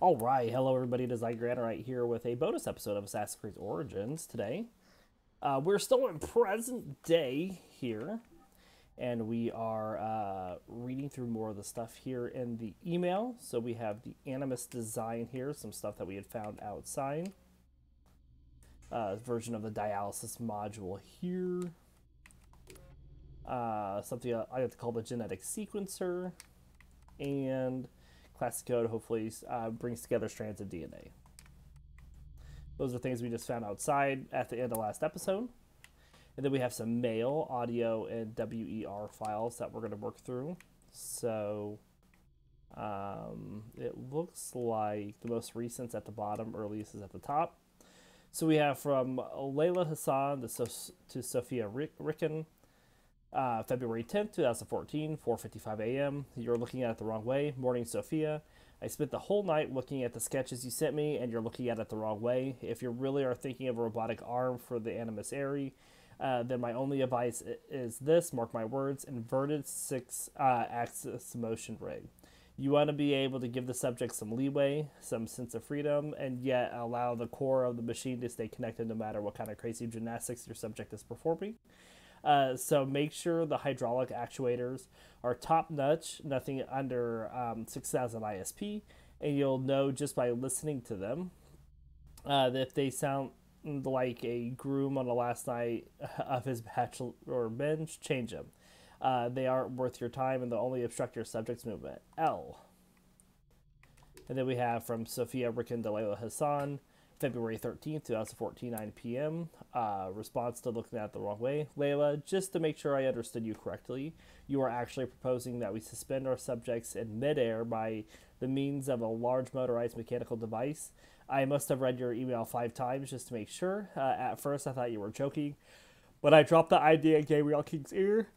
Alright, hello everybody, it is right here with a bonus episode of Assassin's Creed Origins today. We're still in present day here, and we are reading through more of the stuff here in the email. So we have the Animus design here, some stuff that we had found outside. Version of the dialysis module here. Something I have to call the genetic sequencer, and classic code hopefully brings together strands of DNA. Those are things we just found outside at the end of last episode. And then we have some mail, audio, and WER files that we're going to work through. So it looks like the most recent's at the bottom, earliest is at the top. So we have from Layla Hassan to Sophia Ricken, February 10th, 2014, 4:55 a.m. You're looking at it the wrong way. Morning, Sophia. I spent the whole night looking at the sketches you sent me, and you're looking at it the wrong way. If you really are thinking of a robotic arm for the Animus Airy, then my only advice is this, mark my words, inverted 6-axis motion rig. You want to be able to give the subject some leeway, some sense of freedom, and yet allow the core of the machine to stay connected no matter what kind of crazy gymnastics your subject is performing. So make sure the hydraulic actuators are top-notch, nothing under 6000 ISP, and you'll know just by listening to them that if they sound like a groom on the last night of his bachelor binge, change them. They aren't worth your time and they'll only obstruct your subject's movement. L. And then we have from Sophia Ricken to Layla Hassan, February 13th, 2014, 9 p.m. Response to looking at it the wrong way. Layla, just to make sure I understood you correctly, you are actually proposing that we suspend our subjects in midair by the means of a large motorized mechanical device. I must have read your email 5 times just to make sure. At first, I thought you were joking, but I dropped the idea in Gabriel King's ear.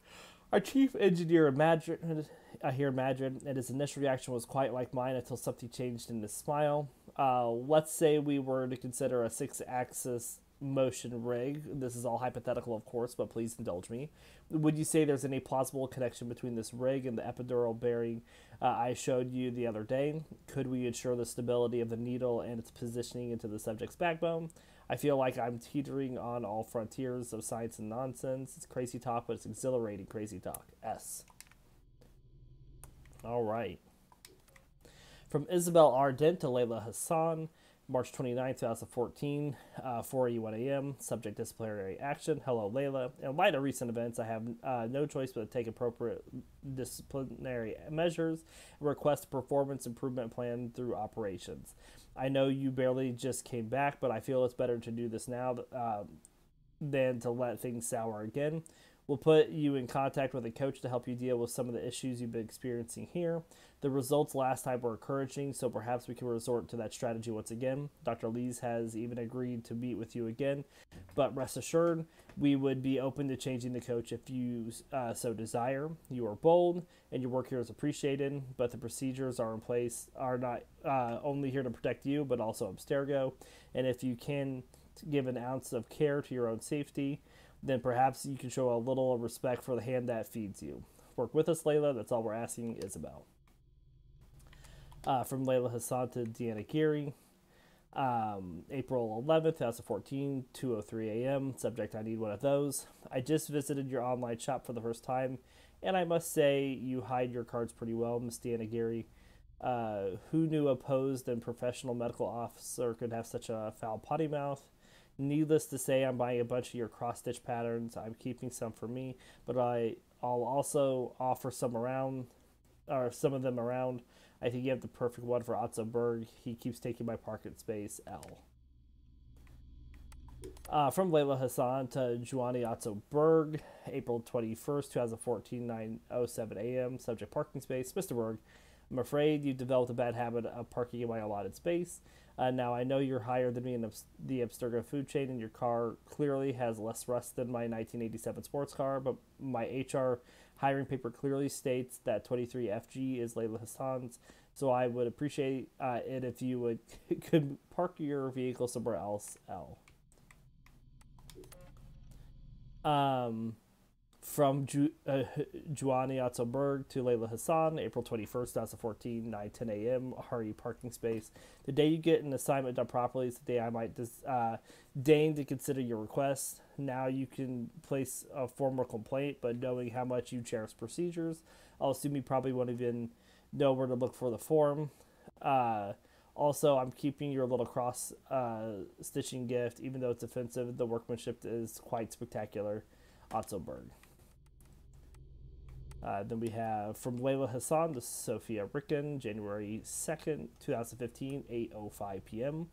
Our chief engineer imagined, and his initial reaction was quite like mine until something changed in his smile. Let's say we were to consider a 6-axis motion rig. This is all hypothetical, of course, but please indulge me. Would you say there's any plausible connection between this rig and the epidural bearing I showed you the other day? Could we ensure the stability of the needle and its positioning into the subject's backbone? I feel like I'm teetering on all frontiers of science and nonsense. It's crazy talk, but it's exhilarating crazy talk. S. All right. From Isabel Ardent to Layla Hassan, March 29, 2014, 4:81 a.m. Subject disciplinary action. Hello, Layla. In light of recent events, I have no choice but to take appropriate disciplinary measures and request a performance improvement plan through operations. I know you barely just came back, but I feel it's better to do this now than to let things sour again. We'll put you in contact with a coach to help you deal with some of the issues you've been experiencing here. The results last time were encouraging, so perhaps we can resort to that strategy once again. Dr. Lees has even agreed to meet with you again, but rest assured, we would be open to changing the coach if you so desire. You are bold, and your work here is appreciated, but the procedures are in place are not only here to protect you, but also Abstergo, and if you can give an ounce of care to your own safety, then perhaps you can show a little respect for the hand that feeds you. Work with us, Layla. That's all we're asking, Isabel. From Layla Hassan to Deanna Geary, April 11th, 2014, 2:03 a.m. Subject, I need one of those. I just visited your online shop for the first time, and I must say you hide your cards pretty well, Miss Deanna Geary. Who knew a posed and professional medical officer could have such a foul potty mouth? Needless to say, I'm buying a bunch of your cross-stitch patterns. I'm keeping some for me, but I'll also offer some of them around. I think you have the perfect one for Otto Berg. He keeps taking my parking space, L. From Layla Hassan to Giovanni Otto Berg, April 21st, 2014, 9:07 a.m. Subject, parking space. Mr. Berg, I'm afraid you've developed a bad habit of parking in my allotted space. Now, I know you're higher than me in the Abstergo food chain, and your car clearly has less rust than my 1987 sports car, but my HR hiring paper clearly states that 23FG is Layla Hassan's, so I would appreciate it if you could park your vehicle somewhere else, L. From Juani Otzelberg to Layla Hassan, April 21st, 2014, 9:10 a.m., RE parking space. The day you get an assignment done properly is the day I might deign to consider your request. Now you can place a formal complaint, but knowing how much you cherish procedures, I'll assume you probably won't even know where to look for the form. Also, I'm keeping your little cross stitching gift, even though it's offensive. The workmanship is quite spectacular. Otzelberg. Then we have from Layla Hassan to Sophia Ricken, January 2nd, 2015, 8:05 p.m.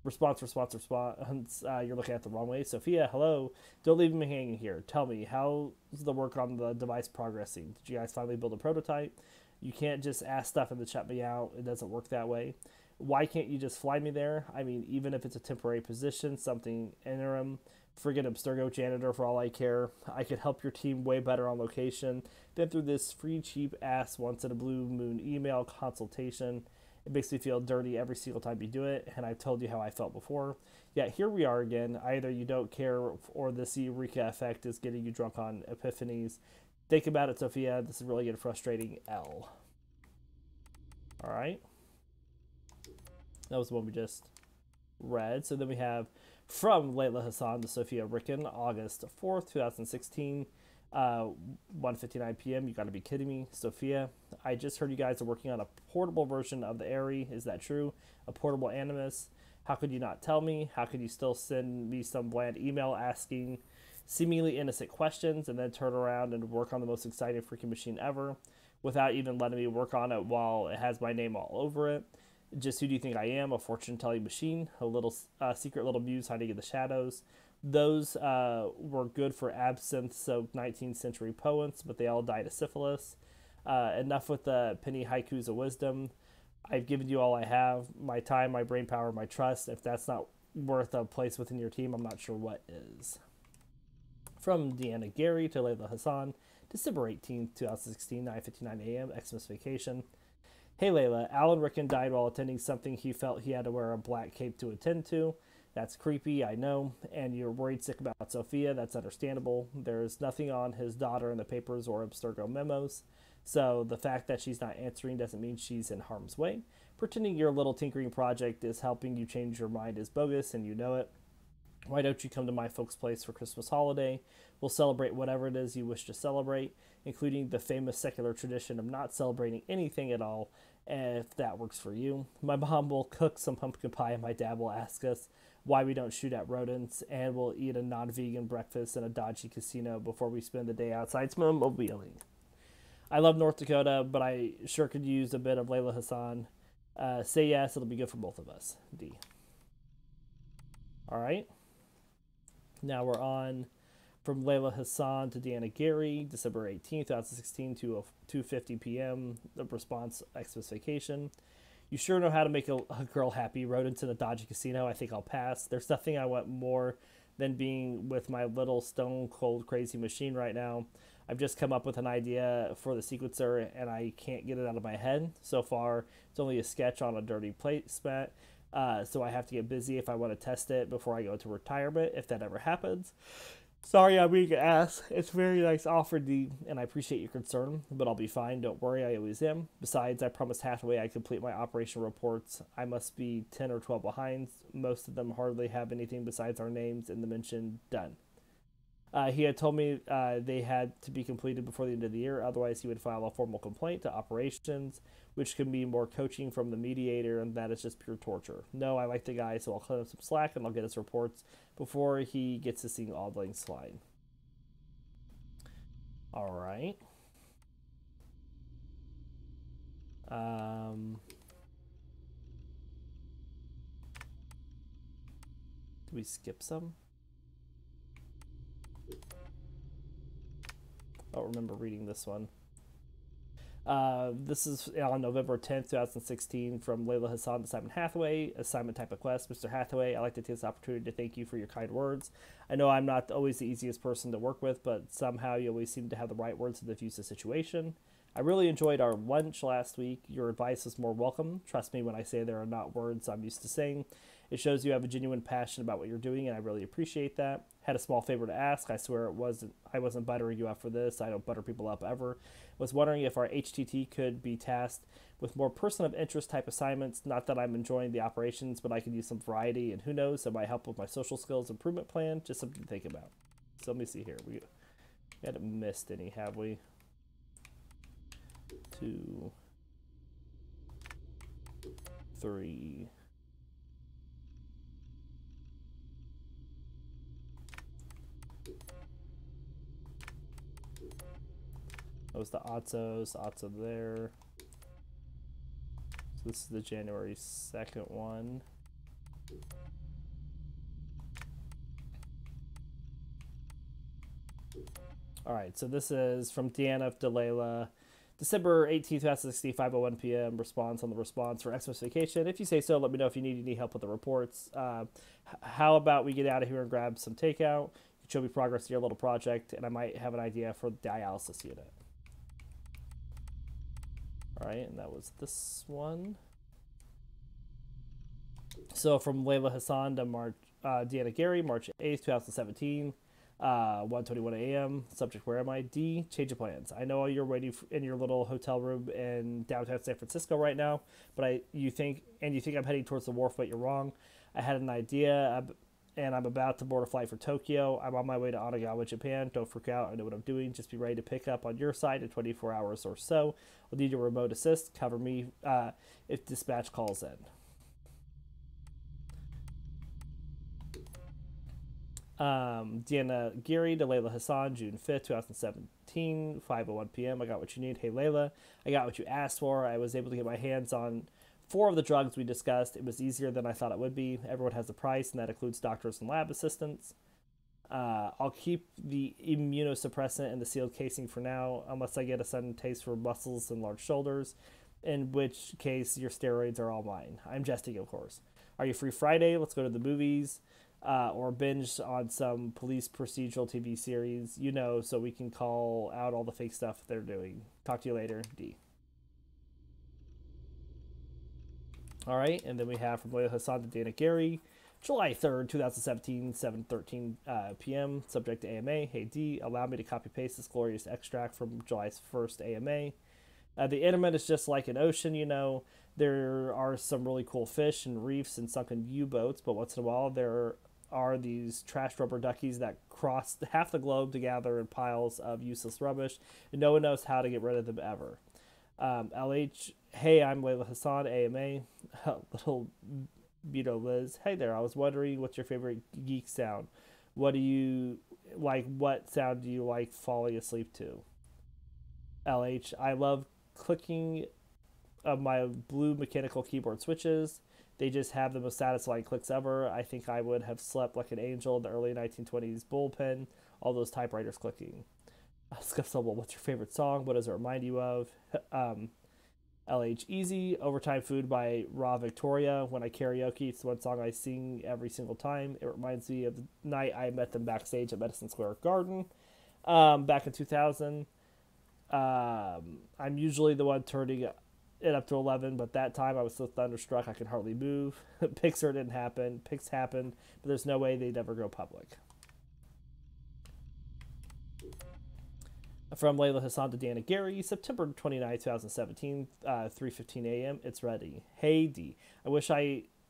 Response. You're looking at the wrong way. Sophia, hello. Don't leave me hanging here. Tell me, how's the work on the device progressing? Did you guys finally build a prototype? You can't just ask stuff and then shut me out. It doesn't work that way. Why can't you just fly me there? I mean, even if it's a temporary position, something interim, friggin' Abstergo janitor for all I care. I could help your team way better on location than through this free, cheap ass once in a blue moon email consultation. It makes me feel dirty every single time you do it, and I've told you how I felt before. Yet here we are again. Either you don't care or this Eureka effect is getting you drunk on epiphanies. Think about it, Sophia. This is really getting frustrating. L. Alright. That was the one we just read. So then we have from Layla Hassan to Sophia Ricken, August 4th, 2016, 1:59 p.m. You gotta be kidding me. Sophia, I just heard you guys are working on a portable version of the Airy. Is that true? A portable Animus? How could you not tell me? How could you still send me some bland email asking seemingly innocent questions and then turn around and work on the most exciting freaking machine ever without even letting me work on it while it has my name all over it? Just who do you think I am? A fortune-telling machine? A little secret little muse hiding in the shadows? Those were good for absinthe-soaked 19th century poets, but they all died of syphilis. Enough with the penny haikus of wisdom. I've given you all I have. My time, my brain power, my trust. If that's not worth a place within your team, I'm not sure what is. From Deanna Gary to Layla Hassan, December 18th, 2016, 9:59 a.m., Xmas vacation. Hey Layla, Alan Ricken died while attending something he felt he had to wear a black cape to attend to. That's creepy, I know, and you're worried sick about Sophia. That's understandable. There's nothing on his daughter in the papers or Abstergo memos, so the fact that she's not answering doesn't mean she's in harm's way. Pretending your little tinkering project is helping you change your mind is bogus, and you know it. Why don't you come to my folks' place for Christmas holiday? We'll celebrate whatever it is you wish to celebrate, including the famous secular tradition of not celebrating anything at all, if that works for you. My mom will cook some pumpkin pie and my dad will ask us why we don't shoot at rodents, and we'll eat a non-vegan breakfast in a dodgy casino before we spend the day outside snowmobiling. I love North Dakota, but I sure could use a bit of Layla Hassan. Say yes, it'll be good for both of us. D. All right. Now we're on from Layla Hassan to Deanna Gary, December 18th, 2016 to 2:50 p.m. The response, Xmas vacation. You sure know how to make a girl happy. Rodents in a dodgy casino. I think I'll pass. There's nothing I want more than being with my little stone cold crazy machine right now. I've just come up with an idea for the sequencer and I can't get it out of my head. So far, it's only a sketch on a dirty placemat. So I have to get busy if I want to test it before I go to retirement, if that ever happens. Sorry I'm being an ass. It's a very nice offer, D, and I appreciate your concern, but I'll be fine. Don't worry, I always am. Besides, I promised Hathaway I'd complete my operation reports. I must be 10 or 12 behind. Most of them hardly have anything besides our names and the mention done. He had told me they had to be completed before the end of the year. Otherwise, he would file a formal complaint to operations, which can be more coaching from the mediator, and that is just pure torture. No, I like the guy, so I'll cut him some slack, and I'll get his reports before he gets to seeing Audling slide. All right. Do we skip some? I don't remember reading this one. This is on November 10th, 2016 from Layla Hassan to Simon Hathaway. Assignment type of quest. Mr. Hathaway, I'd like to take this opportunity to thank you for your kind words. I know I'm not always the easiest person to work with, but somehow you always seem to have the right words to diffuse the situation. I really enjoyed our lunch last week. Your advice is more welcome. Trust me when I say there are not words I'm used to saying. It shows you have a genuine passion about what you're doing, and I really appreciate that. Had a small favor to ask. I swear I wasn't buttering you up for this. I don't butter people up ever. Was wondering if our HTT could be tasked with more person of interest type assignments. Not that I'm enjoying the operations, but I could use some variety, and who knows, it might help with my social skills improvement plan. Just something to think about. So let me see here. We haven't missed any, have we? 2, 3. That was the Otsos, Otso there. So this is the January 2nd one. All right, so this is from Deanna Delayla. December 18th, 2016, 5:01 p.m. Response on the response for Xmas vacation. If you say so, let me know if you need any help with the reports. How about we get out of here and grab some takeout? You can show me progress to your little project, and I might have an idea for the dialysis unit. All right, and that was this one. So from Layla Hassan to Deanna Gary, March 8th, 2017. 1:21 a.m. Subject: where am I? D. Change of plans. I know you're waiting in your little hotel room in downtown San Francisco right now, but you think I'm heading towards the wharf, but you're wrong. I had an idea, and I'm about to board a flight for Tokyo. I'm on my way to Onagawa, Japan. Don't freak out. I know what I'm doing. Just be ready to pick up on your side in 24 hours or so. I'll need your remote assist. Cover me if dispatch calls in. Deanna Geary to Layla Hassan, June 5th, 2017, 5:01 p.m. I got what you need. Hey, Layla, I got what you asked for. I was able to get my hands on 4 of the drugs we discussed. It was easier than I thought it would be. Everyone has a price, and that includes doctors and lab assistants. I'll keep the immunosuppressant in the sealed casing for now, unless I get a sudden taste for muscles and large shoulders, in which case your steroids are all mine. I'm jesting, of course. Are you free Friday? Let's go to the movies. Or binge on some police procedural TV series, so we can call out all the fake stuff they're doing. Talk to you later, D. All right, and then we have from Layla Hassan to Dana Gary, July 3rd, 2017, 7:13 p.m. Subject to AMA. Hey, D, allow me to copy-paste this glorious extract from July 1st AMA. The Animus is just like an ocean, There are some really cool fish and reefs and sunken U-boats, but once in a while there are these trash rubber duckies that cross half the globe to gather in piles of useless rubbish, and no one knows how to get rid of them ever. LH, hey, I'm Layla Hassan, AMA. Little Beto Liz, hey there, I was wondering what's your favorite geek sound? What sound do you like falling asleep to? LH, I love clicking of my blue mechanical keyboard switches. They just have the most satisfying clicks ever. I think I would have slept like an angel in the early 1920s bullpen, all those typewriters clicking. Scuff Sobel, what's your favorite song? What does it remind you of? LH Easy, Overtime Food by Raw Victoria. When I karaoke, it's one song I sing every single time. It reminds me of the night I met them backstage at Madison Square Garden back in 2000. I'm usually the one turning it up to 11, but that time I was so thunderstruck I could hardly move. Pixar didn't happen. Pix happened, but there's no way they'd ever go public. From Layla Hassan to Dana Gary, September 29, 2017, 3:15 a.m. It's ready. Hey, D. I wish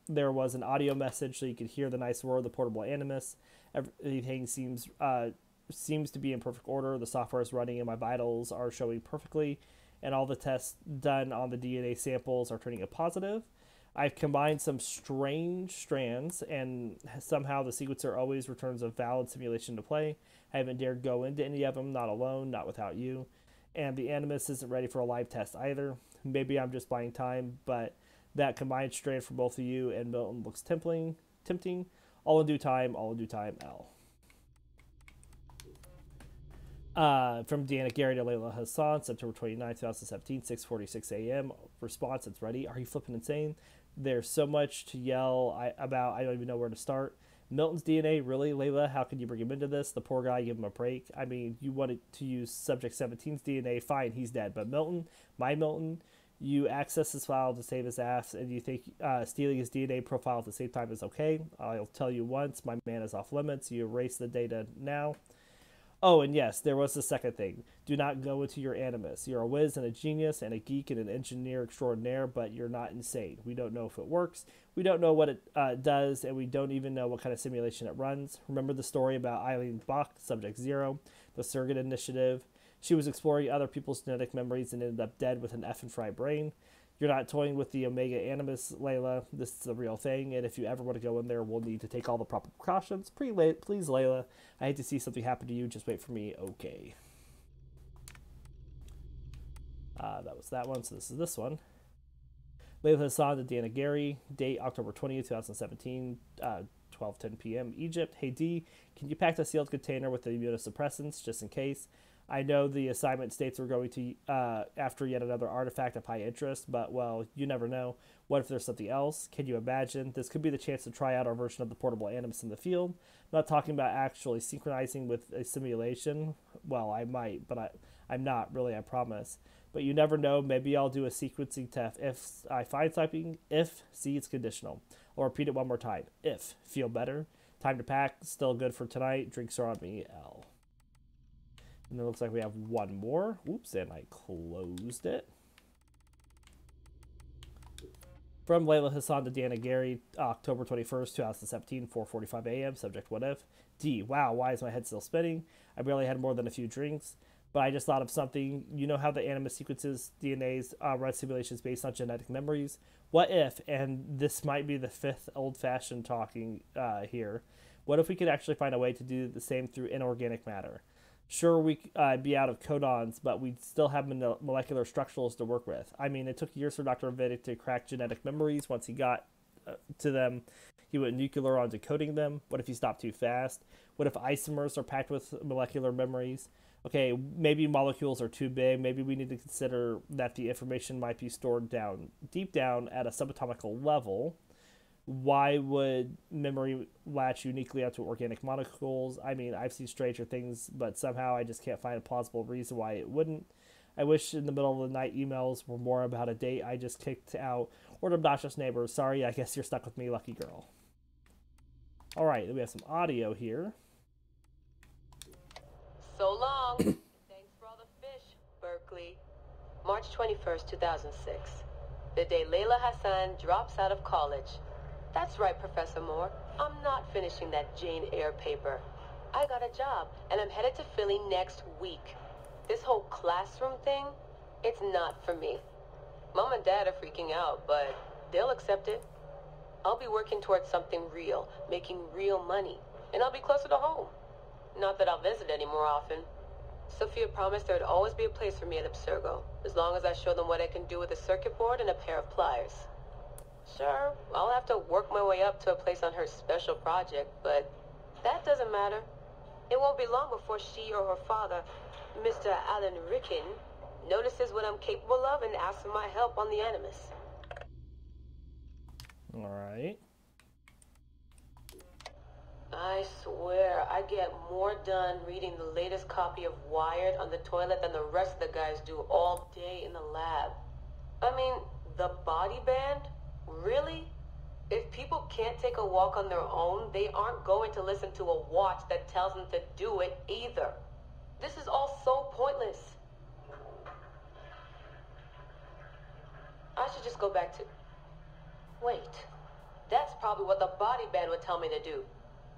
there was an audio message so you could hear the nice roar of the portable Animus. Everything seems to be in perfect order. The software is running and my vitals are showing perfectly, and all the tests done on the DNA samples are turning a positive. I've combined some strange strands, and somehow the sequencer always returns a valid simulation to play. I haven't dared go into any of them, not alone, not without you. And the Animus isn't ready for a live test either. Maybe I'm just buying time, but that combined strand for both of you and Milton looks tempting. All in due time, L. From Deanna Gary to Layla Hassan, September 29, 2017, 6:46 a.m. Response, it's ready. Are you flipping insane? There's so much to yell about, I don't even know where to start. Milton's DNA, really, Layla? How can you bring him into this? The poor guy, give him a break. I mean, you wanted to use Subject 17's DNA, fine, he's dead. But Milton, my Milton, You access this file to save his ass, and you think stealing his DNA profile at the same time is okay. I'll tell you once, my man is off limits. You erase the data now. Oh, and yes, there was the second thing. Do not go into your Animus. You're a whiz and a genius and a geek and an engineer extraordinaire, but you're not insane. We don't know if it works. We don't know what it does, and we don't even know what kind of simulation it runs. Remember the story about Eileen Bach, Subject Zero, the Surrogate Initiative? She was exploring other people's genetic memories and ended up dead with an F and fried brain. You're not toying with the Omega Animus, Layla. This is a real thing, and if you ever want to go in there, we'll need to take all the proper precautions. Please, Layla. I hate to see something happen to you. Just wait for me. Okay. That was that one, so this is this one. Layla Hassan to Dana Gary. Date October 20th, 2017. 12:10 p.m. Egypt. Hey D, can you pack the sealed container with the immunosuppressants just in case? I know the assignment states we're going to after yet another artifact of high interest, but, well, you never know. What if there's something else? Can you imagine? This could be the chance to try out our version of the portable Animus in the field. I'm not talking about actually synchronizing with a simulation. Well, I might, but I'm not, really, I promise. But you never know. Maybe I'll do a sequencing test. If I find something, if, see, it's conditional. I'll repeat it one more time. If, feel better. Time to pack, still good for tonight. Drinks are on me, L. And it looks like we have one more. Oops, and I closed it. From Layla Hassan to Dana Gary, October 21st, 2017, 4:45 a.m. Subject, what if? D, wow, why is my head still spinning? I barely had more than a few drinks, but I just thought of something. You know how the Animus sequences DNA's run simulations based on genetic memories? What if, and this might be the fifth old-fashioned talking here, what if we could actually find a way to do the same through inorganic matter? Sure, we'd be out of codons, but we'd still have molecular structurals to work with. I mean, it took years for Dr. Vidic to crack genetic memories. Once he got to them, he went nuclear on decoding them. What if he stopped too fast? What if isomers are packed with molecular memories? Okay, maybe molecules are too big. Maybe we need to consider that the information might be stored deep down at a subatomic level. Why would memory latch uniquely onto organic molecules? I mean, I've seen stranger things, but somehow I just can't find a plausible reason why it wouldn't. I wish in the middle of the night emails were more about a date I just kicked out or an obnoxious neighbor. Sorry, I guess you're stuck with me, lucky girl. All right, we have some audio here. So long. Thanks for all the fish, Berkeley. March 21st, 2006. The day Layla Hassan drops out of college. That's right, Professor Moore. I'm not finishing that Jane Eyre paper. I got a job, and I'm headed to Philly next week. This whole classroom thing, it's not for me. Mom and Dad are freaking out, but they'll accept it. I'll be working towards something real, making real money, and I'll be closer to home. Not that I'll visit any more often. Sophia promised there'd always be a place for me at Abstergo, as long as I show them what I can do with a circuit board and a pair of pliers. Sure, I'll have to work my way up to a place on her special project, but that doesn't matter. It won't be long before she or her father, Mr. Alan Ricken, notices what I'm capable of and asks for my help on the Animus. All right. I swear, I get more done reading the latest copy of Wired on the toilet than the rest of the guys do all day in the lab. I mean, the body band? Really? If people can't take a walk on their own, they aren't going to listen to a watch that tells them to do it either. This is all so pointless. I should just go back to... Wait, that's probably what the body band would tell me to do.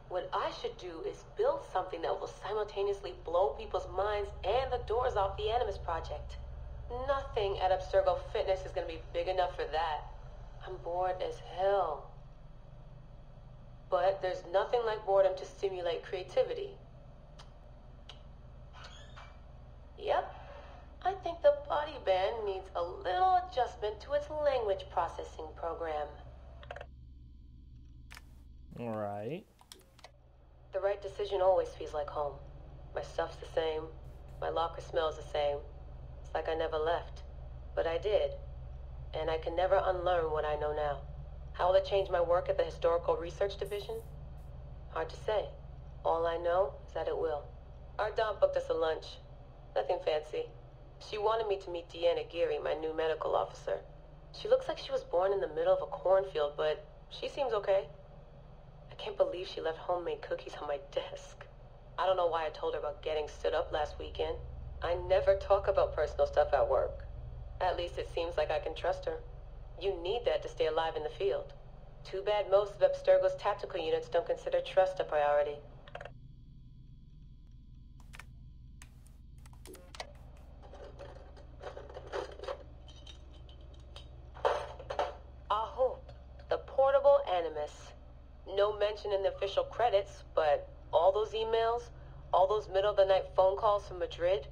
What I should do is build something that will simultaneously blow people's minds and the doors off the Animus project. Nothing at Abstergo Fitness is going to be big enough for that. I'm bored as hell. But there's nothing like boredom to stimulate creativity. Yep. I think the body band needs a little adjustment to its language processing program. All right. The right decision always feels like home. My stuff's the same. My locker smells the same. It's like I never left. But I did. And I can never unlearn what I know now. How will it change my work at the Historical Research Division? Hard to say. All I know is that it will. Our Dom booked us a lunch. Nothing fancy. She wanted me to meet Deanna Geary, my new medical officer. She looks like she was born in the middle of a cornfield, but she seems okay. I can't believe she left homemade cookies on my desk. I don't know why I told her about getting stood up last weekend. I never talk about personal stuff at work. At least it seems like I can trust her. You need that to stay alive in the field. Too bad most of Abstergo's tactical units don't consider trust a priority. Aho, the portable Animus. No mention in the official credits, but all those emails, all those middle-of-the-night phone calls from Madrid,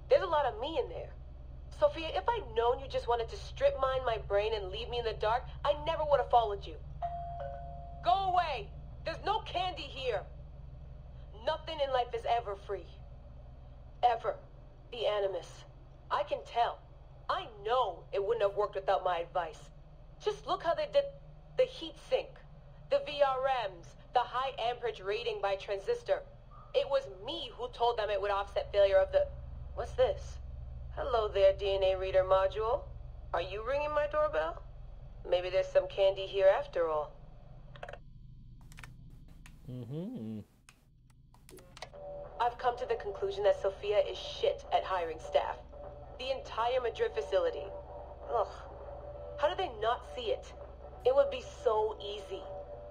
there's a lot of me in there. Sophia, if I'd known you just wanted to strip mine my brain and leave me in the dark, I never would have followed you. Go away! There's no candy here! Nothing in life is ever free. Ever. The Animus. I can tell. I know it wouldn't have worked without my advice. Just look how they did the heat sink, the VRMs, the high amperage rating by transistor. It was me who told them it would offset failure of the... What's this? Hello there, DNA reader module. Are you ringing my doorbell? Maybe there's some candy here after all. I've come to the conclusion that Sophia is shit at hiring staff. The entire Madrid facility. Ugh. How do they not see it? It would be so easy.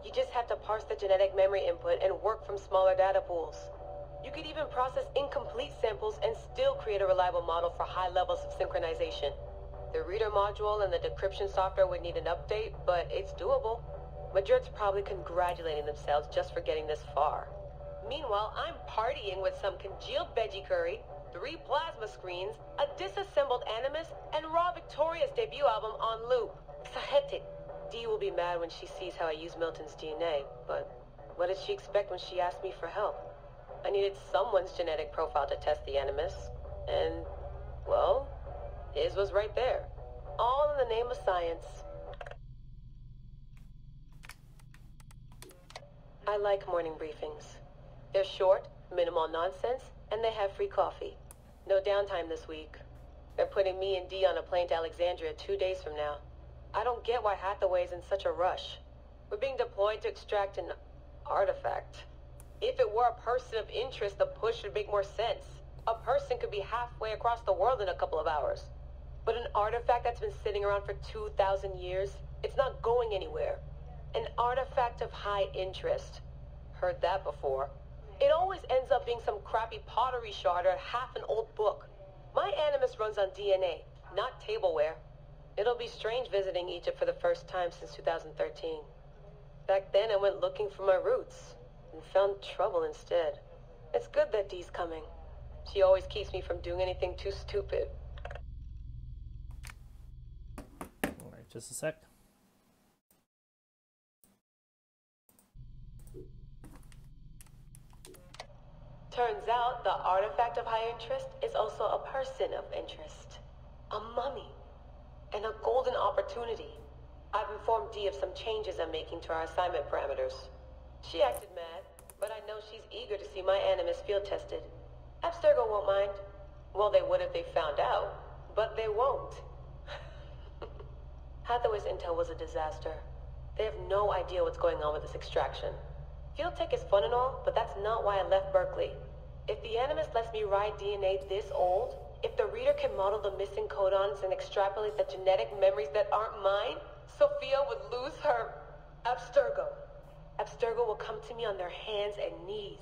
You just have to parse the genetic memory input and work from smaller data pools. You could even process incomplete samples and still create a reliable model for high levels of synchronization. The reader module and the decryption software would need an update, but it's doable. Madrid's probably congratulating themselves just for getting this far. Meanwhile, I'm partying with some congealed veggie curry, 3 plasma screens, a disassembled Animus, and Raw Victoria's debut album on loop. It's hectic. Dee will be mad when she sees how I use Milton's DNA, but what did she expect when she asked me for help? I needed someone's genetic profile to test the Animus, and, well, his was right there. All in the name of science. I like morning briefings. They're short, minimal nonsense, and they have free coffee. No downtime this week. They're putting me and Dee on a plane to Alexandria 2 days from now. I don't get why Hathaway's in such a rush. We're being deployed to extract an artifact. If it were a person of interest, the push would make more sense. A person could be halfway across the world in a couple of hours. But an artifact that's been sitting around for 2,000 years, it's not going anywhere. An artifact of high interest. Heard that before. It always ends up being some crappy pottery shard or half an old book. My Animus runs on DNA, not tableware. It'll be strange visiting Egypt for the first time since 2013. Back then I went looking for my roots and found trouble instead. It's good that Dee's coming. She always keeps me from doing anything too stupid. Alright, just a sec. Turns out the artifact of high interest is also a person of interest. A mummy. And a golden opportunity. I've informed Dee of some changes I'm making to our assignment parameters. She acted mad, but I know she's eager to see my Animus field tested. Abstergo won't mind. Well, they would if they found out, but they won't. Hathaway's intel was a disaster. They have no idea what's going on with this extraction. Field tech is fun and all, but that's not why I left Berkeley. If the Animus lets me ride DNA this old, if the reader can model the missing codons and extrapolate the genetic memories that aren't mine, Sophia would lose her Abstergo. Abstergo will come to me on their hands and knees.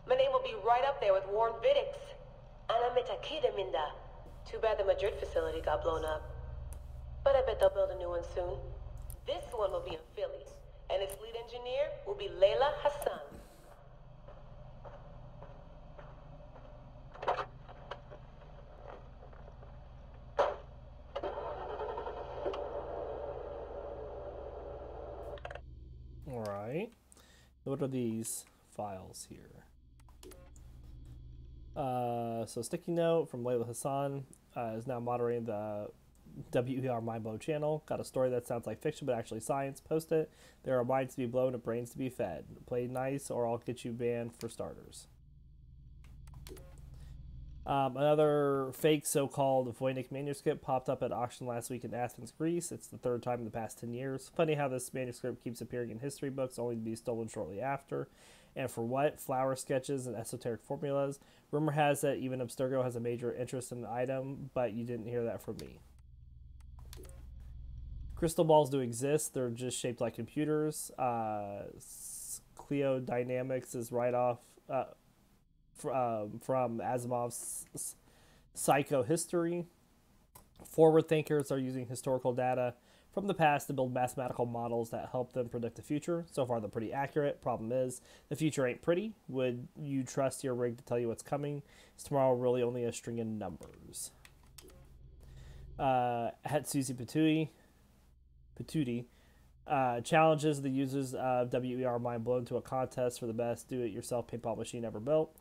My name will be right up there with Warren Vidick's. Ana Metakida Minda. Too bad the Madrid facility got blown up. But I bet they'll build a new one soon. This one will be in Philly, and its lead engineer will be Layla Hassan. Alright. What are these files here? So sticky note from Layla Hassan is now moderating the WER Mindblow channel. Got a story that sounds like fiction but actually science. Post it. There are minds to be blown and brains to be fed. Play nice or I'll get you banned for starters. Another fake so-called Voynich manuscript popped up at auction last week in Athens, Greece. It's the third time in the past 10 years. Funny how this manuscript keeps appearing in history books, only to be stolen shortly after. And for what? Flower sketches and esoteric formulas. Rumor has that even Abstergo has a major interest in the item, but you didn't hear that from me. Crystal balls do exist. They're just shaped like computers. Clio Dynamics is right off from Asimov's Psychohistory. Forward thinkers are using historical data from the past to build mathematical models that help them predict the future. So far, they're pretty accurate. Problem is, the future ain't pretty. Would you trust your rig to tell you what's coming? Is tomorrow really only a string of numbers? Hatsuzi Patootie challenges the users of WER Mind Blown to a contest for the best do-it-yourself pinball machine ever built.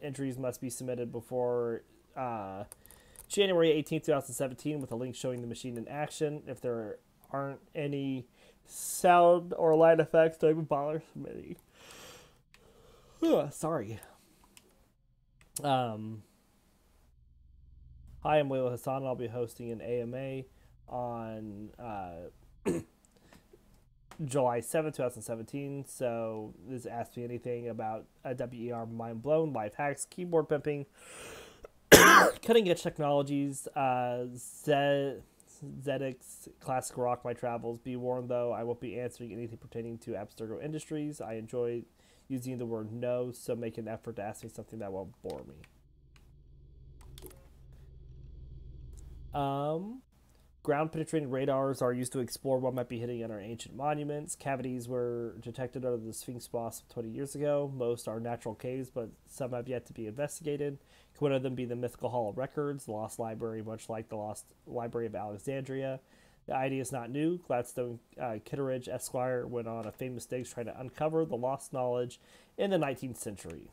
Entries must be submitted before January 18th, 2017, with a link showing the machine in action. If there aren't any sound or light effects, don't even bother submitting. Sorry. Hi, I'm Layla Hassan. I'll be hosting an AMA on July 7th, 2017. So this asks me anything about a WER Mind Blown, life hacks, keyboard pimping, cutting edge technologies, ZX classic rock, my travels. Be warned though, I won't be answering anything pertaining to Abstergo Industries. I enjoy using the word no, so make an effort to ask me something that won't bore me. Ground penetrating radars are used to explore what might be hidden under ancient monuments. Cavities were detected under the Sphinx boss 20 years ago. Most are natural caves, but some have yet to be investigated. Could one of them be the mythical Hall of Records, the Lost Library, much like the Lost Library of Alexandria? The idea is not new. Gladstone Kitteridge Esquire went on a famous digs trying to uncover the lost knowledge in the 19th century.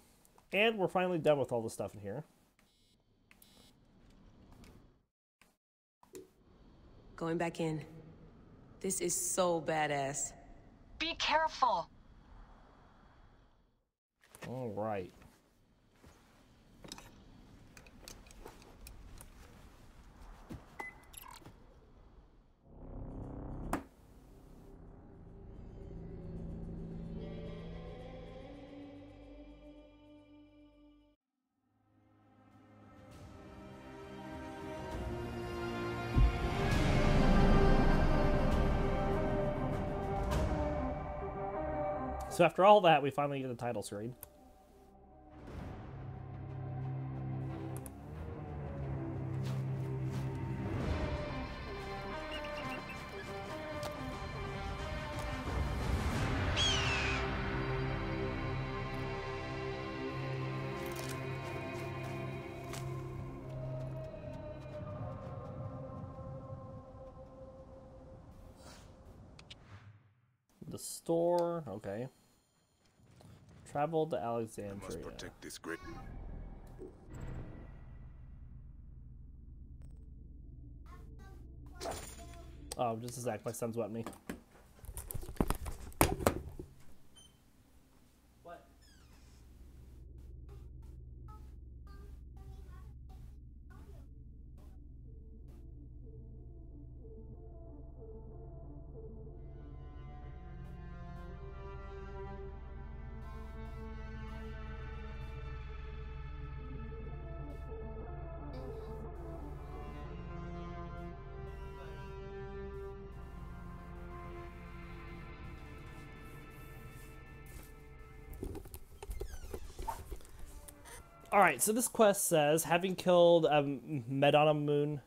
And we're finally done with all the stuff in here. Going back in. This is so badass. Be careful. All right. So after all that, we finally get the title screen. The store, okay. Travel to Alexandria. I must protect this great. Oh, just a sec. My son's wetting me. What? Alright, so this quest says, having killed Meduna Moon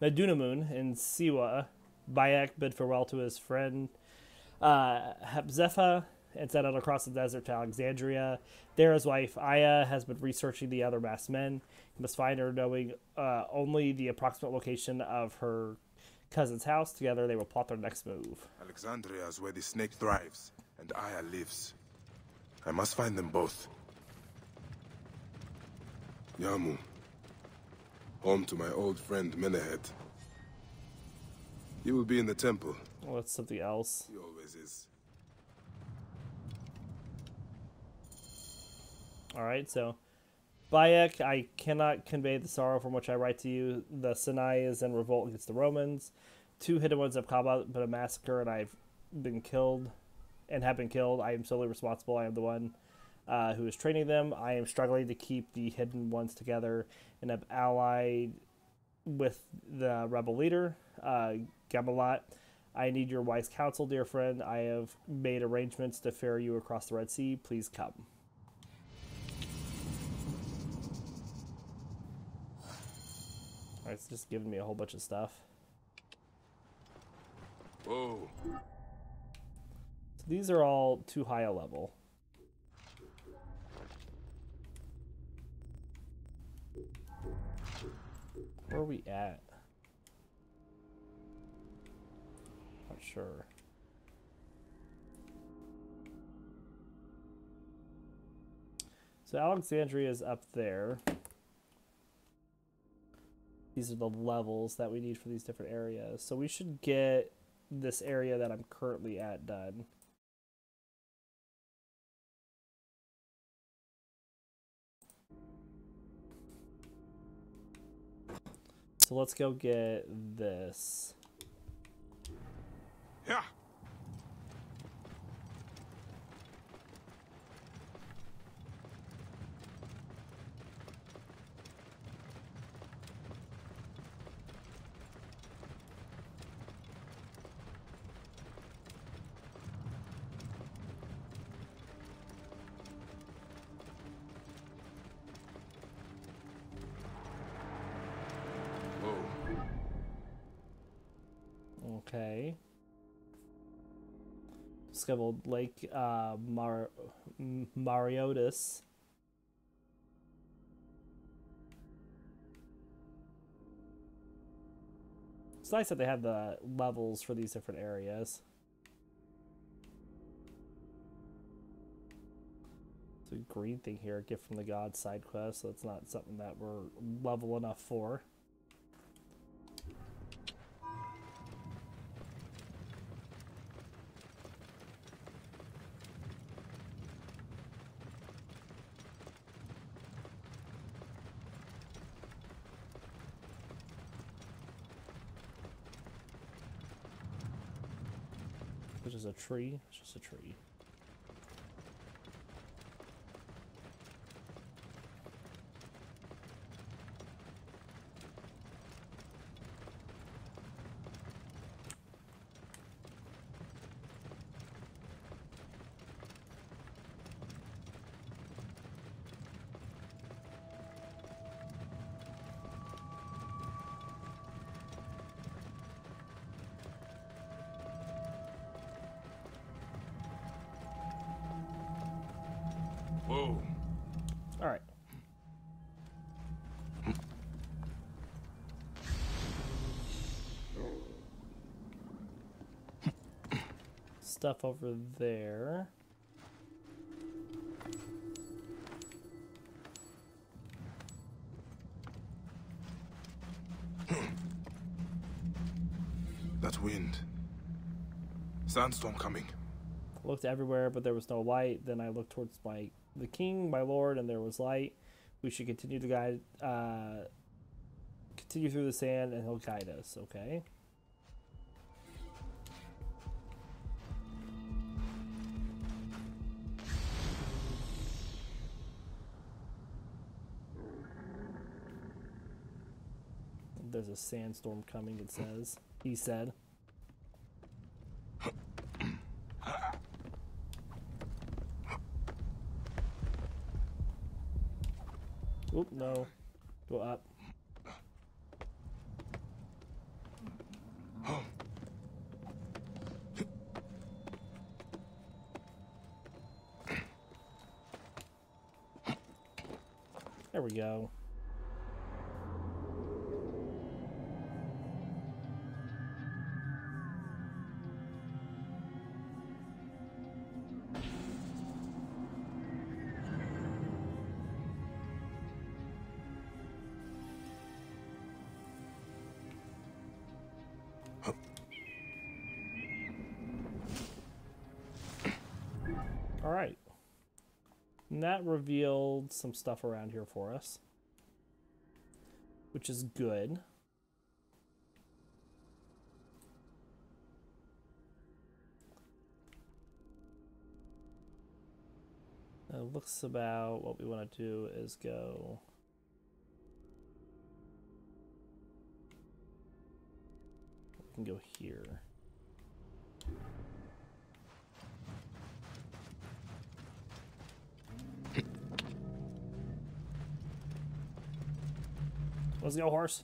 in Siwa, Bayek bid farewell to his friend Hepzepha and set out across the desert to Alexandria. There, his wife Aya has been researching the other masked men. He must find her, knowing only the approximate location of her cousin's house. Together, they will plot their next move. Alexandria is where the snake thrives, and Aya lives. I must find them both. Yamu. Home to my old friend Menehet. He will be in the temple. Well, that's something else. He always is. Alright, so Bayek, I cannot convey the sorrow from which I write to you. The Sinai is in revolt against the Romans. 2 hidden ones have combat, but a massacre, and I've been killed, and have been killed. I am solely responsible. I am the one who is training them. I am struggling to keep the hidden ones together, and have allied with the rebel leader, Gamalot. I need your wise counsel, dear friend. I have made arrangements to ferry you across the Red Sea. Please come. It's just giving me a whole bunch of stuff. Whoa. So these are all too high a level. Where are we at? Not sure. So Alexandria is up there. These are the levels that we need for these different areas. So we should get this area that I'm currently at done. So let's go get this. Yeah. Okay. Discovered Lake Mariotis. It's nice that they have the levels for these different areas. There's a green thing here, gift from the gods side quest, so it's not something that we're level enough for. Which is a tree. It's just a tree. Whoa. All right. Stuff over there. That wind. Sandstorm coming. Looked everywhere, but there was no light. Then I looked towards the king, my lord, and there was light. We should continue to guide, continue through the sand, and he'll guide us. Okay. There's a sandstorm coming. It says. He said. Oop, no. Go up. There we go. All right. And that revealed some stuff around here for us, which is good. It looks about what we want to do is go. We can go here. Let's go, horse.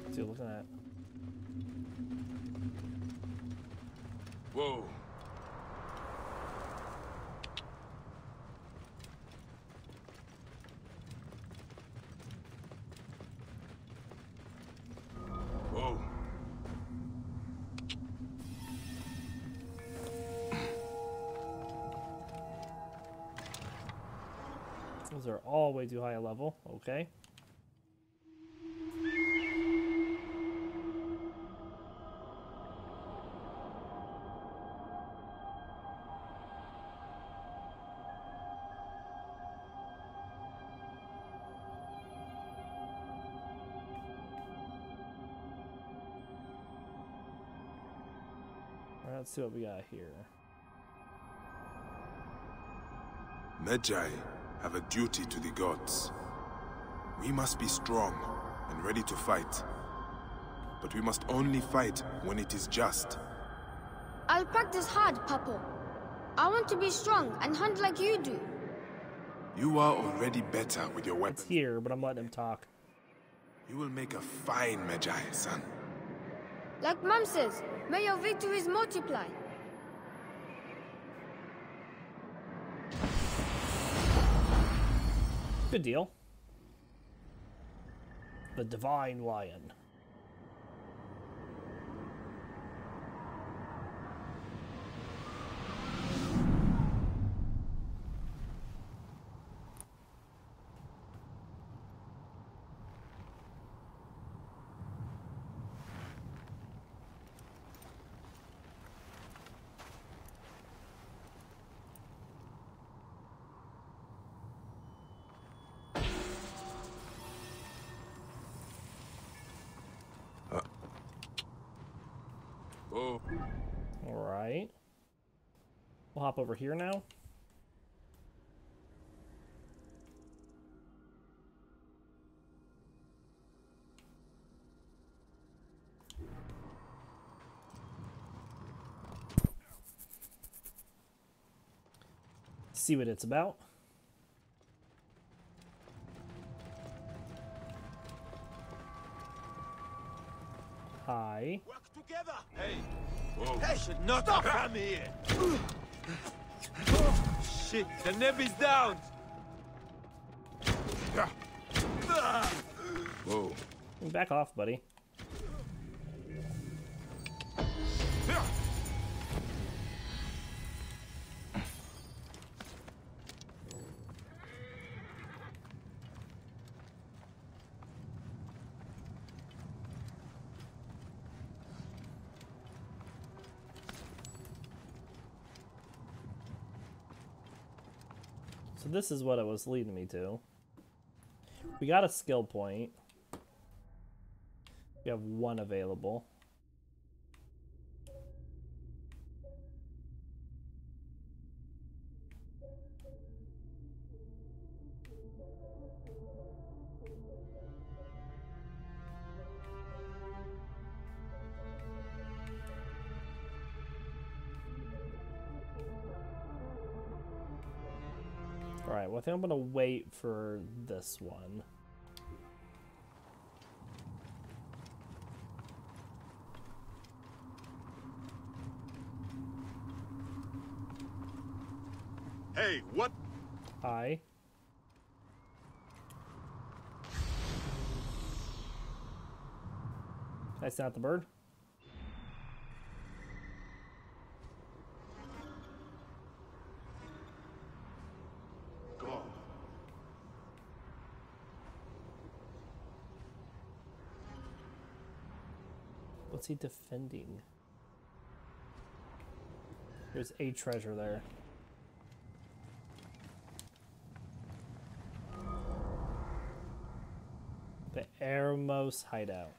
What's he looking at? Whoa. Whoa. Those are all way too high a level. Okay. All right, let's see what we got here. Magi have a duty to the gods. We must be strong and ready to fight. But we must only fight when it is just. I'll practice hard, Papo. I want to be strong and hunt like you do. You are already better with your It's weapons. here, but I'm letting him talk. You will make a fine Magi, son. Like Mom says, may your victories multiply. Good deal. The Divine Lion. Oh. Alright. We'll hop over here now. See what it's about. Hi. Work together! Hey! Whoa. Hey! Should not have come here! Shit! The neb is down! Whoa. Back off, buddy. So this is what it was leading me to. We got a skill point. We have one available. Alright, well I think I'm gonna wait for this one. Hey, what? Hi. That's not the bird. What's he defending? There's a treasure there. The Animus hideout.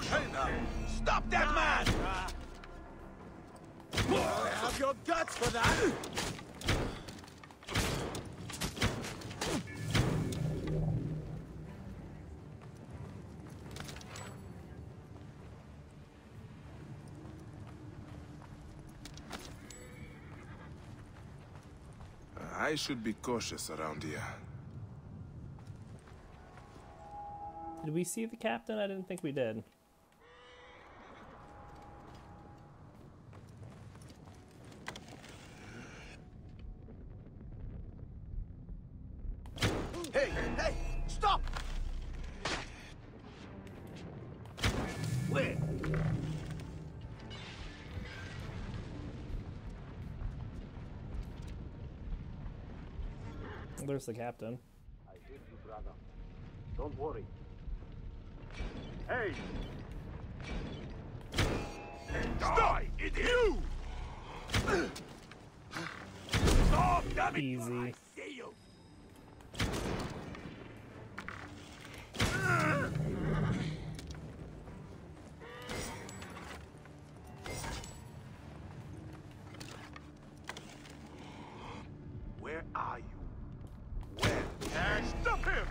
Hey now! Stop that man! I have your guts for that! I should be cautious around here. Did we see the captain? I didn't think we did. Hey! Hey! Stop! Where? There's the captain. I hear you, brother. Don't worry. Hey! Die! It's you! Stop! Damn it! Easy. I see you! Where are you? Where? Stop him!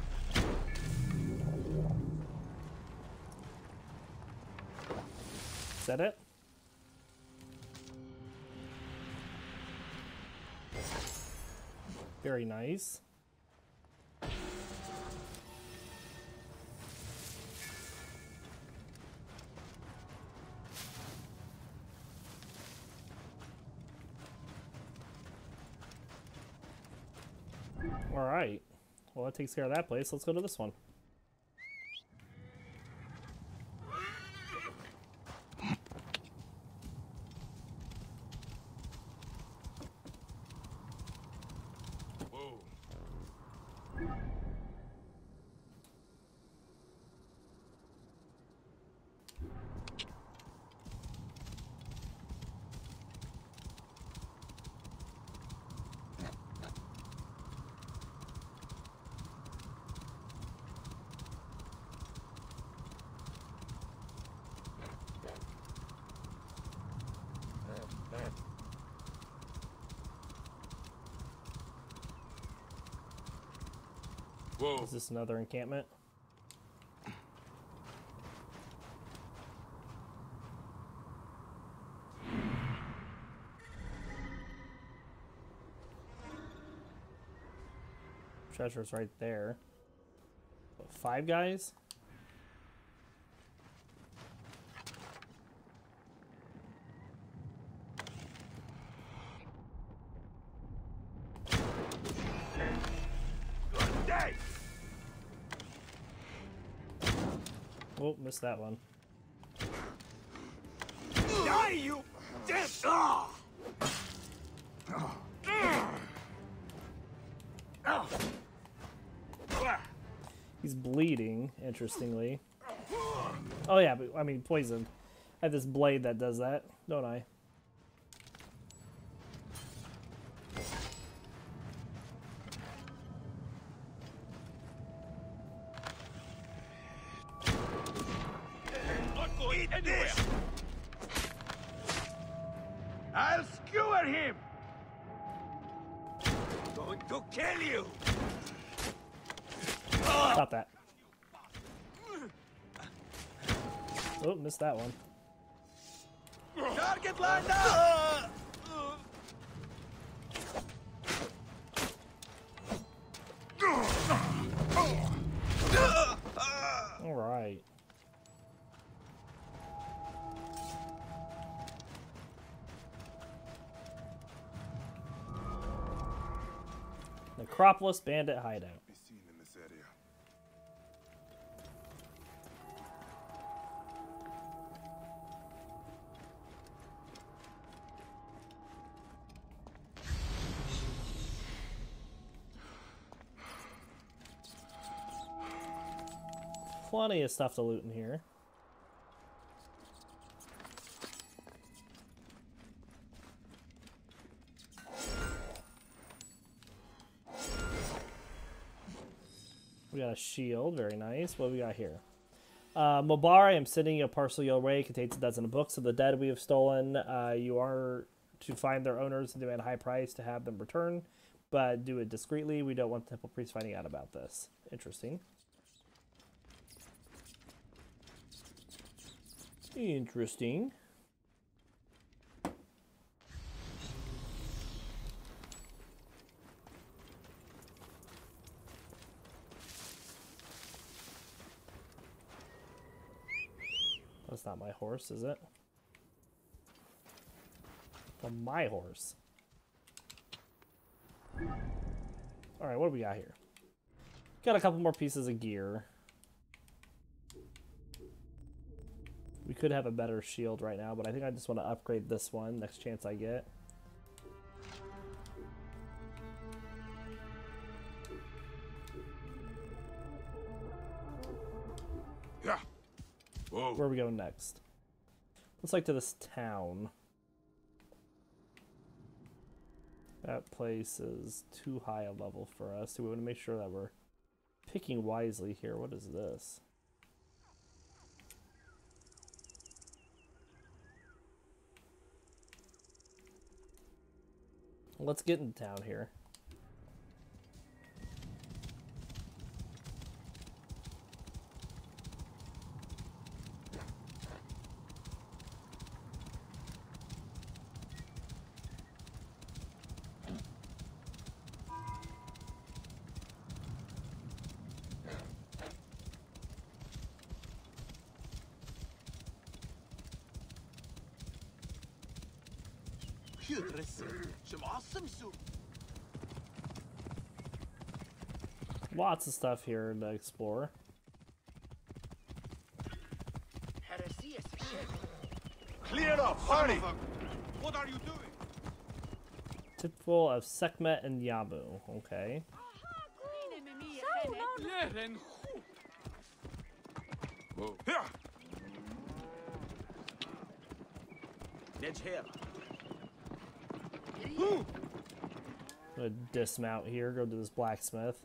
Is that it? Very nice. All right. Well, that takes care of that place. Let's go to this one. Whoa. Is this another encampment? Treasure's right there. What, 5 guys? Good day! Oh, missed that one. Die, you damn! Ah! He's bleeding, interestingly. Oh yeah, but I mean poisoned. I have this blade that does that, don't I? Not going anywhere! I'll skewer him! Going to kill you! Stop that. Oh, missed that one. Target lined up! All right. Necropolis Bandit Hideout. Be seen in this area. plenty of stuff to loot in here. We got a shield, very nice. What do we got here? Mobar, I am sending you a parcel your way. It contains a dozen books of the dead we have stolen. You are to find their owners and demand a high price to have them returned, but do it discreetly. We don't want the temple priest finding out about this. Interesting. Interesting. That's not my horse, is it? Well, my horse. Alright, what do we got here? Got a couple more pieces of gear. We could have a better shield right now, but I think I just want to upgrade this one next chance I get. Yeah. Whoa. Where are we going next? Looks like to this town. That place is too high a level for us, so we want to make sure that we're picking wisely here. What is this? Let's get into town here. Lots of stuff here to explore. Clear up, hurry! What are you doing? Tipful of Sekhmet and Yamu. Okay. Whoa. I'm gonna dismount here, go to this blacksmith.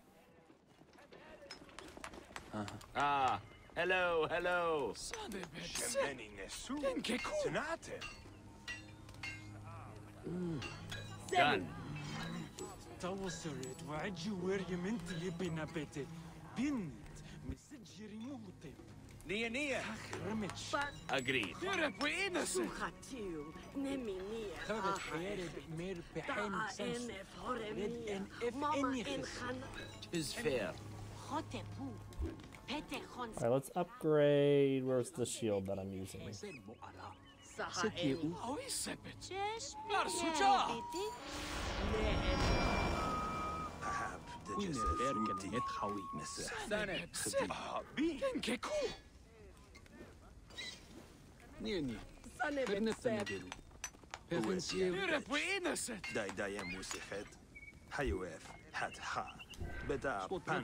Ah, hello, hello. Done. Nia Nia. Agreed. Is fair. Alright, let's upgrade. Where's the shield that I'm using?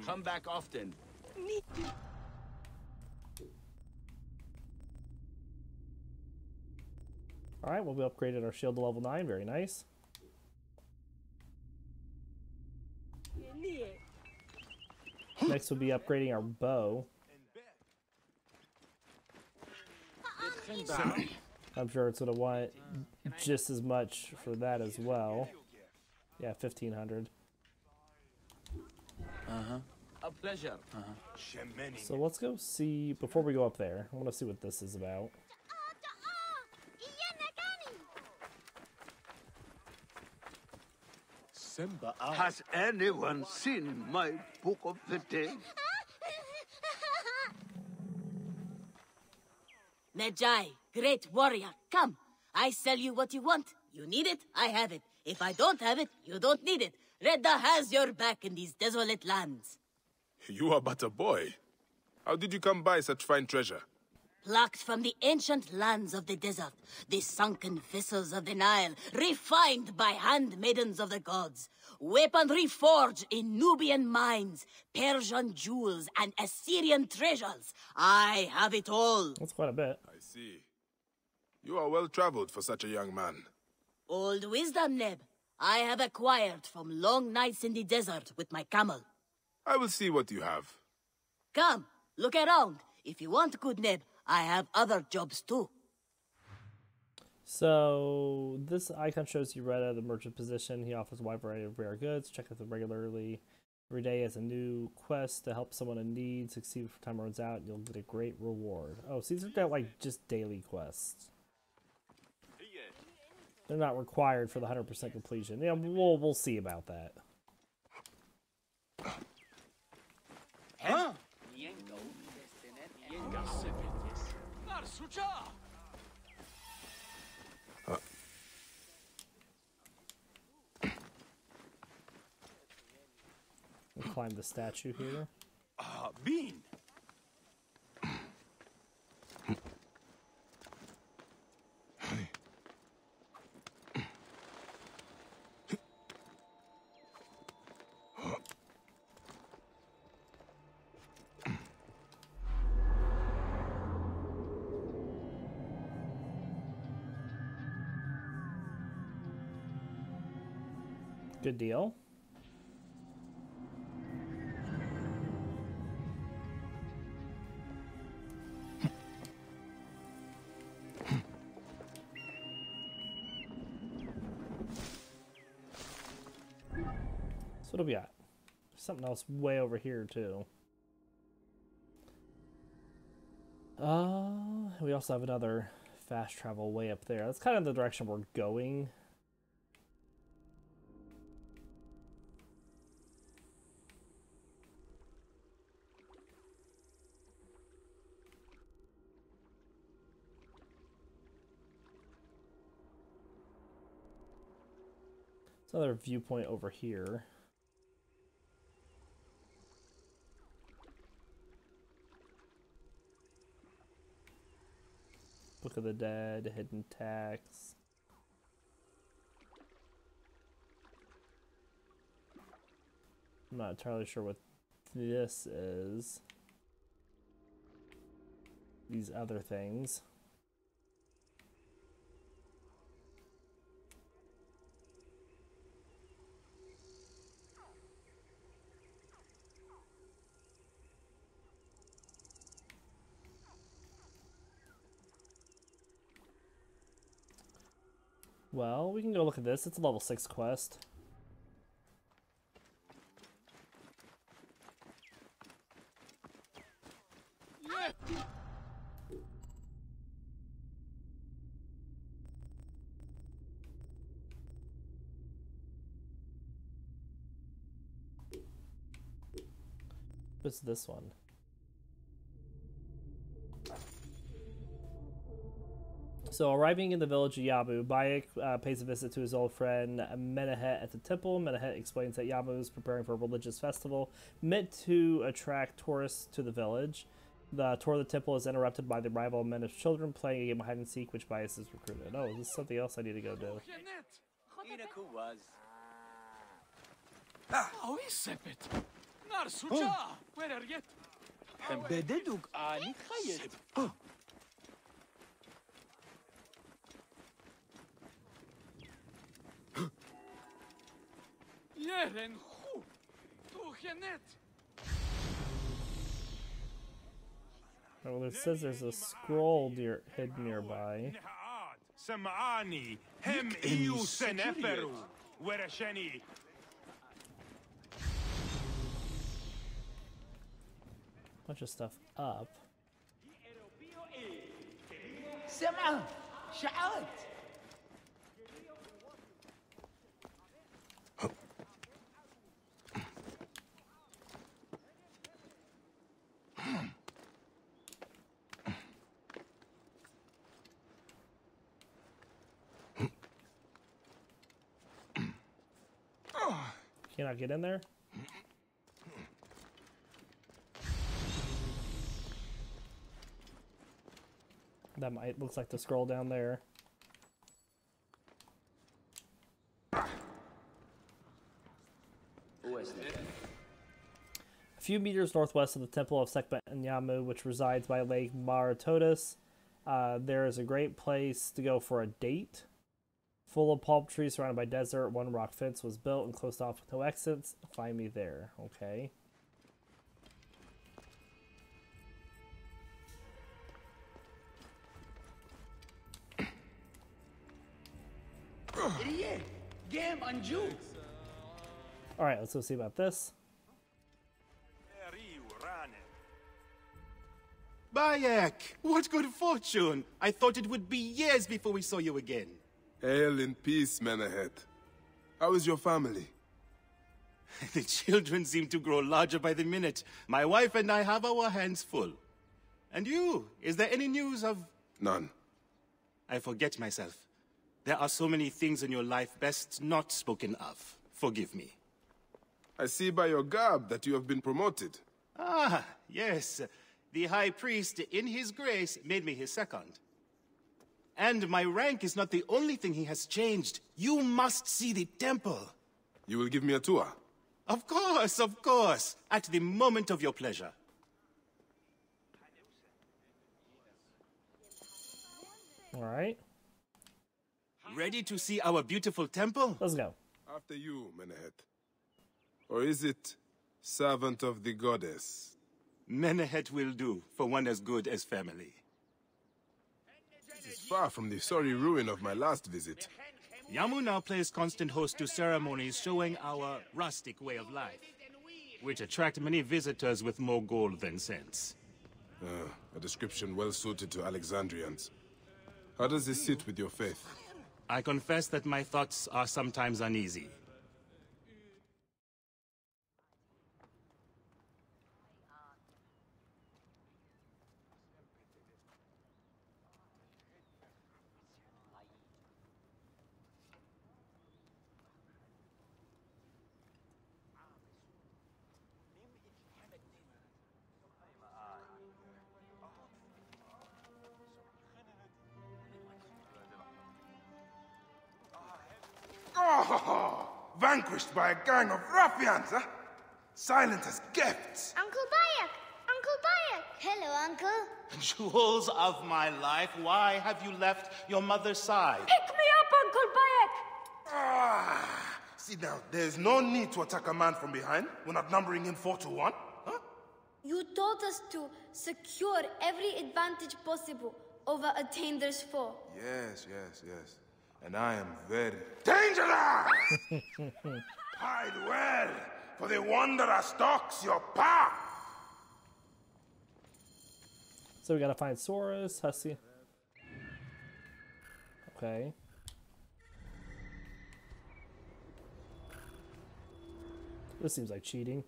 Come back often. Alright, well, we upgraded our shield to level 9. Very nice. Next, we'll be upgrading our bow. I'm sure it's going to want just as much for that as well. Yeah, 1,500. A pleasure. So let's go see, before we go up there, I want to see what this is about. Has anyone seen my book of the dead? Medjai, great warrior, come. I sell you what you want. You need it, I have it. If I don't have it, you don't need it. Redda has your back in these desolate lands. You are but a boy. How did you come by such fine treasure? Plucked from the ancient lands of the desert, the sunken vessels of the Nile, refined by handmaidens of the gods. Weaponry forged in Nubian mines, Persian jewels, and Assyrian treasures. I have it all. That's quite a bit. I see. You are well traveled for such a young man. Old wisdom, Neb. I have acquired from long nights in the desert with my camel. I will see what you have. Come, look around. If you want, good Neb, I have other jobs too. So this icon shows you read at the merchant position. He offers a wide variety of rare goods. Check out them regularly. Every day as a new quest to help someone in need. Succeed before time runs out. You'll get a great reward. Oh, so these are got like just daily quests. They're not required for the 100% completion. Yeah, we'll see about that. Huh? We'll climb the statue here. Bean. Good deal. So what do we got? Something else way over here too. We also have another fast travel way up there. That's kind of the direction we're going. Another viewpoint over here. Book of the Dead, Hidden Tax. I'm not entirely sure what this is. These other things. Well, we can go look at this. It's a level 6 quest. What's this one? So, arriving in the village of Yamu, Bayek pays a visit to his old friend Menehet at the temple. Menehet explains that Yamu is preparing for a religious festival meant to attract tourists to the village. The tour of the temple is interrupted by the arrival of Meneh's children playing a game of hide and seek, which Bayek is recruited. Oh, this is something else I need to go do. Well, it says there's a scroll hidden nearby. Bunch of stuff up. Can I get in there? That might looks like the scroll down there. few meters northwest of the temple of Sekmet and Yamu, which resides by Lake Maratotis. There is a great place to go for a date. Full of palm trees surrounded by desert. One rock fence was built and closed off with no exits. Find me there. Okay. Alright, let's go see about this. Bayek, what good fortune! I thought it would be years before we saw you again. Hail in peace, Menehet. How is your family? The children seem to grow larger by the minute. My wife and I have our hands full. And you? Is there any news of... None. I forget myself. There are so many things in your life best not spoken of. Forgive me. I see by your garb that you have been promoted. Ah, yes. The High Priest, in his grace, made me his second. And my rank is not the only thing he has changed. You must see the temple. You will give me a tour? Of course, of course. At the moment of your pleasure. Alright. Ready to see our beautiful temple? Let's go. After you, Menehet. Or is it servant of the goddess? Menehet will do for one as good as family. This is far from the sorry ruin of my last visit. Yamu now plays constant host to ceremonies showing our rustic way of life, which attract many visitors with more gold than sense. A description well suited to Alexandrians. How does this sit with your faith? I confess that my thoughts are sometimes uneasy. Oh, vanquished by a gang of ruffians, huh? Silent as gifts. Uncle Bayek! Uncle Bayek! Hello, Uncle. Jewels of my life, why have you left your mother's side? Pick me up, Uncle Bayek! Ah, see now, there's no need to attack a man from behind. We're not numbering him 4-1, huh? You taught us to secure every advantage possible over a Tander's foe. Yes. And I am very dangerous! Hide well, for the wanderer stalks your path! So we gotta find Sora's, Hussy. Okay. This seems like cheating.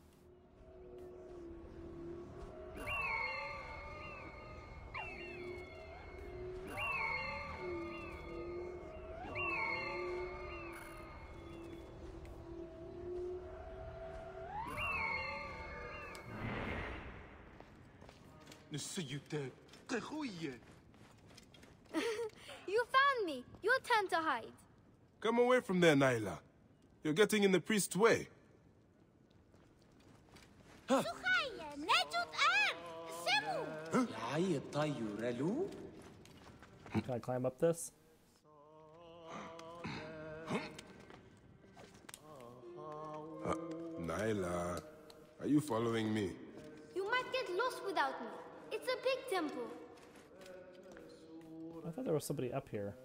You found me. Your turn to hide. Come away from there, Naila. You're getting in the priest's way. Can I climb up this? Naila, are you following me? You might get lost without me. It's a big temple. I thought there was somebody up here.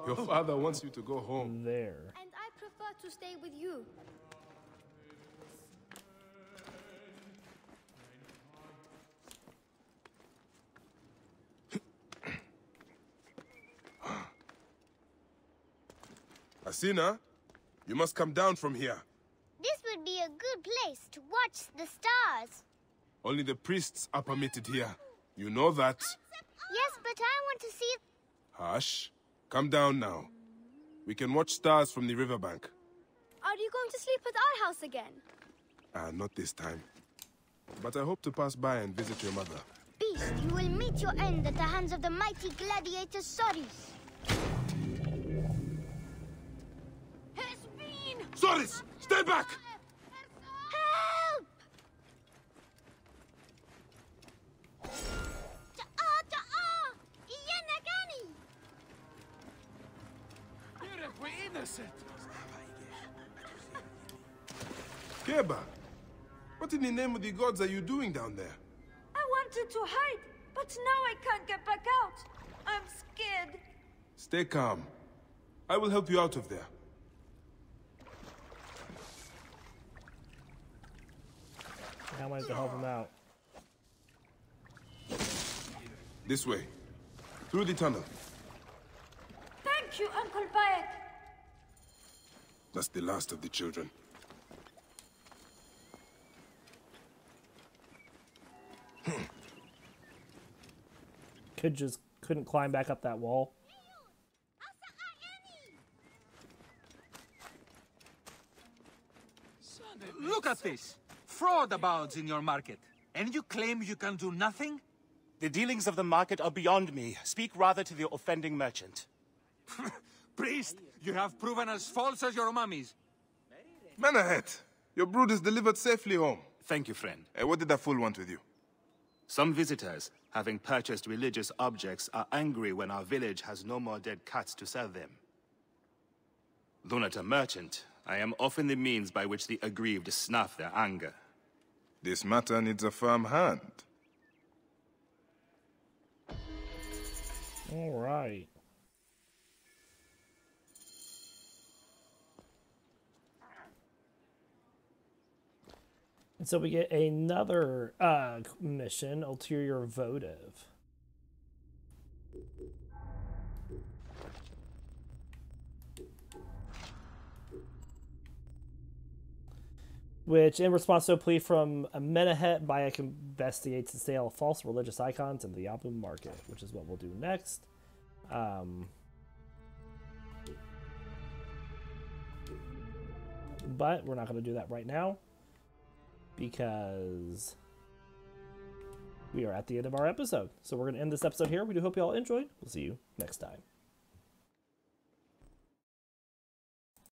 Your father wants you to go home. There. And I prefer to stay with you. Asina, you must come down from here. This would be a good place to watch the stars. Only the priests are permitted here. You know that. Yes, but I want to see... Hush. Come down now. We can watch stars from the riverbank. Are you going to sleep at our house again? Not this time. But I hope to pass by and visit your mother. Beast, you will meet your end at the hands of the mighty gladiator Soris. Soris, stay back! Help! We're innocent. Keba, what in the name of the gods are you doing down there? I wanted to hide, but now I can't get back out. I'm scared. Stay calm. I will help you out of there. How am I to help him out? This way. Through the tunnel. Thank you, Uncle Bayek. That's the last of the children. Couldn't climb back up that wall. Look at this. Fraud abounds in your market. And you claim you can do nothing? The dealings of the market are beyond me. Speak rather to the offending merchant. Priest, you have proven as false as your mummies. Man ahead! Your brood is delivered safely home. Thank you, friend. What did that fool want with you? Some visitors, having purchased religious objects, are angry when our village has no more dead cats to sell them. Though not a merchant, I am often the means by which the aggrieved snuff their anger. This matter needs a firm hand. All right. And so we get another mission, Ulterior Votive. Which, in response to a plea from Amenehet, Bayek investigates the sale of false religious icons in the Yamu market, which is what we'll do next. But we're not going to do that right now, because we are at the end of our episode. So we're going to end this episode here. We do hope you all enjoyed. We'll see you next time.